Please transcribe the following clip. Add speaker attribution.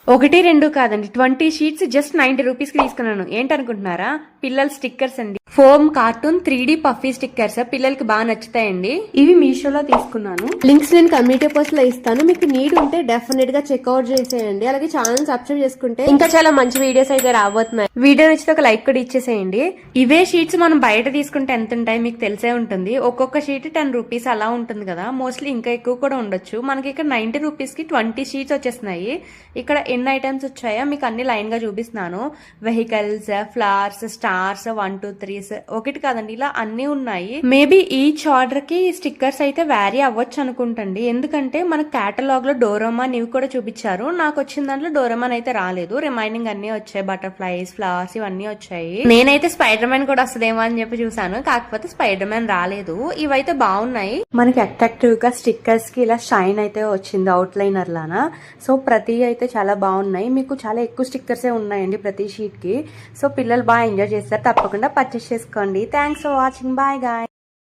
Speaker 1: ఒకటి రెండు కాదండి, 20 షీట్స్ జస్ట్ 90 రూపీస్ కి తీసుకున్నాను. ఏంటనుకుంటున్నారా? పిల్లల స్టిక్కర్స్ అండి. Foam cartoon 3D puffy stickers పిల్లలకి బాగా నచ్చుతాయండి. ఇవి మీషోలో తీసుకున్నాను. లింక్స్ నేను కమ్యూనిటీ పోస్ట్ లో ఇస్తాను. మీకు నీడ్ ఉంటే డెఫినెట్ గా చెక్అవుట్ చేసేయండి. అలాగే ఛానల్ సబ్స్క్రైబ్ చేసుకుంటే ఇంకా చాలా మంచి వీడియోస్ అయితే రాబోతున్నాయి. వీడియో నచ్చితే ఒక లైక్ కూడా ఇచ్చేసేయండి. ఇవే షీట్స్ మనం బయట తీసుకుంటే ఎంత ఉంటాయి మీకు తెలిసే ఉంటుంది. ఒక్కొక్క షీట్ 10 రూపీస్ అలా ఉంటుంది కదా. మోస్ట్లీ ఇంకా ఎక్కువ కూడా ఉండొచ్చు. మనకి ఇక్కడ 90 రూపీస్ కి 20 షీట్స్ వచ్చేస్తున్నాయి. ఇక్కడ ఎన్ని ఐటమ్స్ వచ్చాయో మీకు అన్ని లైన్ గా చూపిస్తున్నాను. వెహికల్స్, ఫ్లవర్స్, స్టార్స్, 1 2 3 ఒకటి కాదండి, ఇలా అన్ని ఉన్నాయి. మేబీ ఈచ్ ఆర్డర్ కి స్టిక్కర్స్ అయితే వ్యారీ అవ్వచ్చు అనుకుంటండి. ఎందుకంటే మన కేటలాగ్ లో డోరేమాన్ ఇవి కూడా చూపించారు. నాకు వచ్చిన దాంట్లో డోరేమాన్ అయితే రాలేదు. రిమైనింగ్ అన్ని వచ్చాయి. బటర్ఫ్లైస్, ఫ్లవర్స్ ఇవన్నీ వచ్చాయి. నేనైతే స్పైడర్ మ్యాన్ కూడా వస్తుందేమో అని చెప్పి చూసాను. కాకపోతే స్పైడర్ మ్యాన్ రాలేదు. ఇవైతే బాగున్నాయి. మనకి అట్రాక్టివ్ గా స్టిక్కర్స్ కి ఇలా షైన్ అయితే వచ్చింది అవుట్ లైనర్ లానా. సో ప్రతి అయితే చాలా బాగున్నాయి. మీకు చాలా ఎక్కువ స్టిక్కర్స్ ఉన్నాయండి ప్రతి షీట్ కి. సో పిల్లలు బాగా ఎంజాయ్ చేస్తారు. తప్పకుండా పర్చేస్ చేసుకోండి. Thanks for watching. Bye guy.